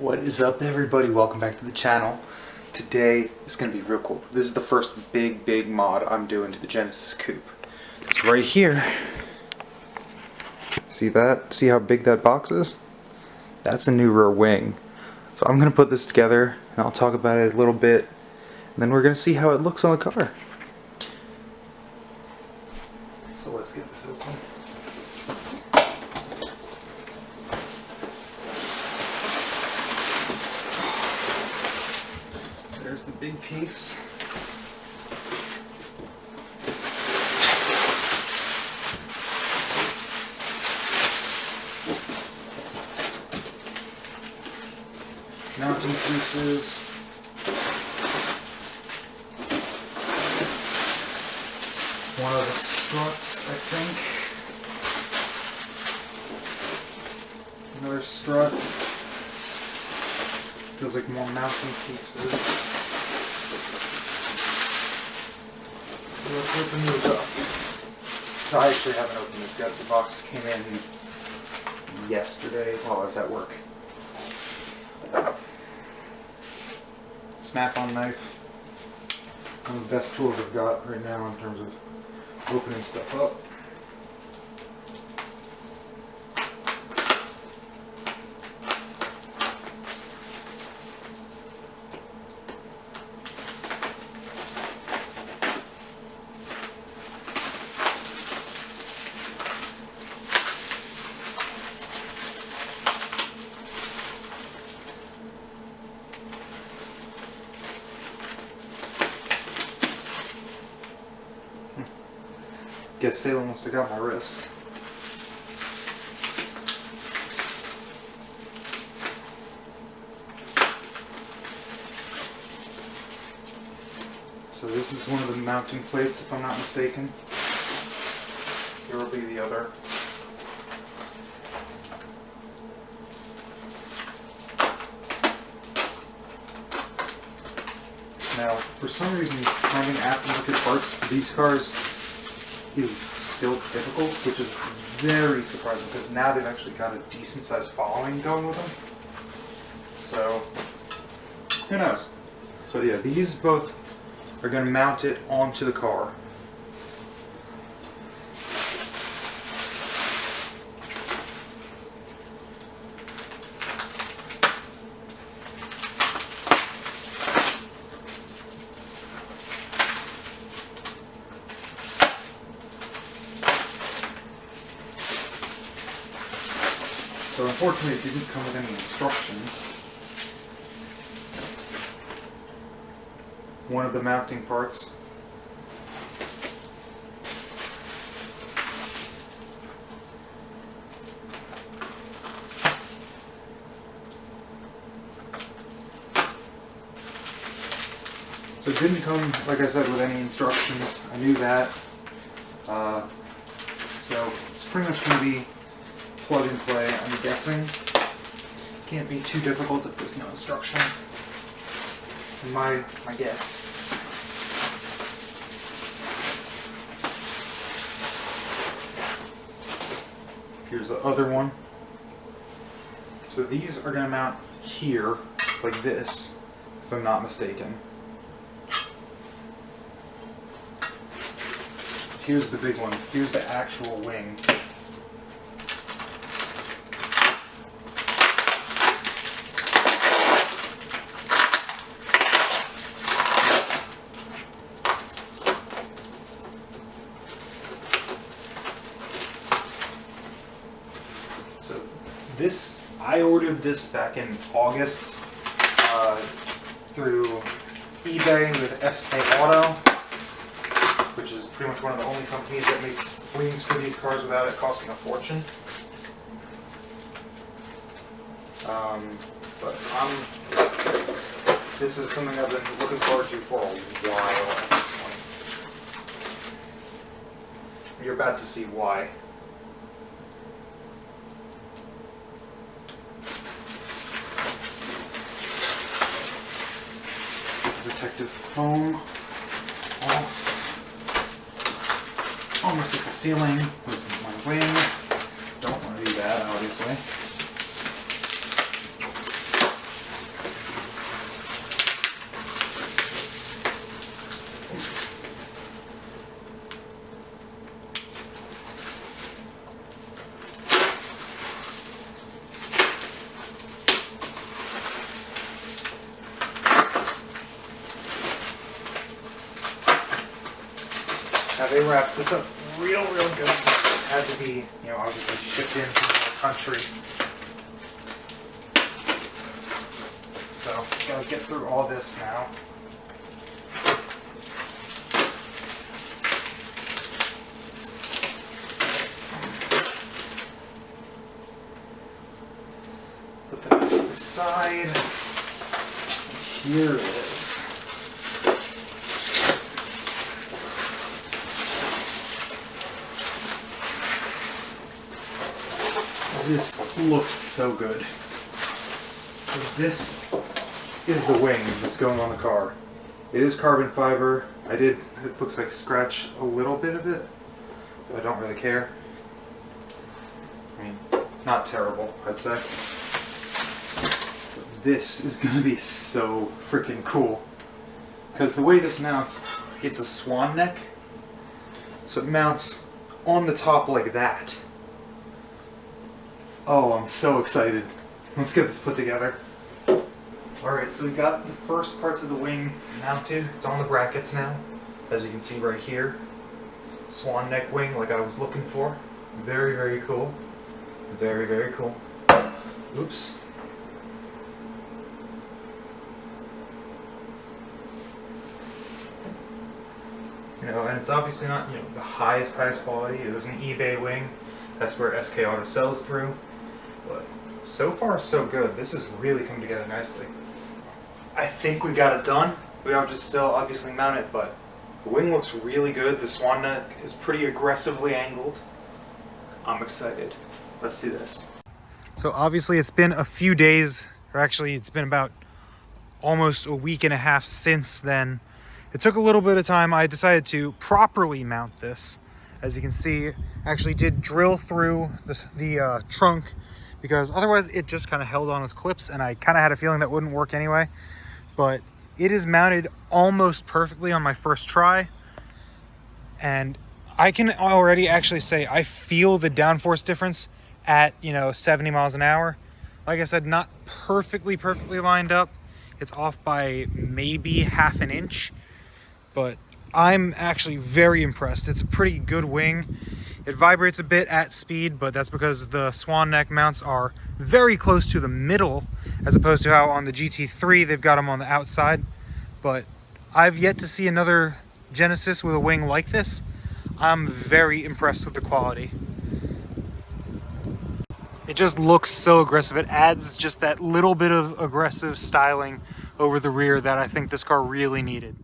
What is up, everybody? Welcome back to the channel. Today is going to be real cool. This is the first big mod I'm doing to the Genesis Coupe. It's right here. See that? See how big that box is? That's a new rear wing. So I'm going to put this together and I'll talk about it a little bit. And then we're going to see how it looks on the car. So let's get this open. There's the big piece. Mounting pieces. One of the struts, I think. Another strut. Feels like more mounting pieces. So let's open these up. So I actually haven't opened this yet. The box came in yesterday while I was at work. Snap-on knife. One of the best tools I've got right now in terms of opening stuff up. Guess Salem must have got my wrist. So this is one of the mounting plates, if I'm not mistaken. Here will be the other. Now, for some reason, finding aftermarket parts for these cars is still difficult, which is very surprising because now they've actually got a decent sized following going with them. So, who knows? But yeah, these both are going to mount it onto the car. So unfortunately it didn't come with any instructions. One of the mounting parts. So it didn't come, like I said, with any instructions. I knew that. So it's pretty much going to be plug and play, I'm guessing. Can't be too difficult if there's no instruction. My guess. Here's the other one. So these are going to mount here, like this, if I'm not mistaken. Here's the big one. Here's the actual wing. So this, I ordered this back in August through eBay with SK Auto, which is pretty much one of the only companies that makes wings for these cars without it costing a fortune. But this is something I've been looking forward to for a while at this point. You're about to see why. Protective foam off. Almost hit the ceiling with my wing. Don't want to do that, obviously. Now they wrapped this up real good. It had to be, you know, obviously shipped in from the country. So, gotta get through all this now. Put that to the side. Here it is. This looks so good. So this is the wing that's going on the car. It is carbon fiber. It looks like scratch a little bit of it, but I don't really care. I mean, not terrible, I'd say. But this is gonna be so freaking cool. Because the way this mounts, it's a swan neck. So it mounts on the top like that. Oh, I'm so excited. Let's get this put together. Alright, so we got the first parts of the wing mounted. It's on the brackets now, as you can see right here. Swan neck wing like I was looking for. Very cool. Very cool. Oops. You know, and it's obviously not, you know, the highest quality. It was an eBay wing. That's where SK Auto sells through. But so far, so good. This has really come together nicely. I think we got it done. We have to still obviously mount it, but the wing looks really good. The swan neck is pretty aggressively angled. I'm excited. Let's see this. So obviously it's been a few days, or actually it's been about almost a week and a half since then. It took a little bit of time. I decided to properly mount this. As you can see, actually did drill through the trunk, because otherwise it just kind of held on with clips, and I kind of had a feeling that wouldn't work anyway. But it is mounted almost perfectly on my first try, and I can already actually say I feel the downforce difference at, you know, 70 miles an hour. Like I said, not perfectly lined up. It's off by maybe half an inch, but I'm actually very impressed. It's a pretty good wing. It vibrates a bit at speed, but that's because the swan neck mounts are very close to the middle, as opposed to how on the GT3 they've got them on the outside. But I've yet to see another Genesis with a wing like this. I'm very impressed with the quality. It just looks so aggressive. It adds just that little bit of aggressive styling over the rear that I think this car really needed.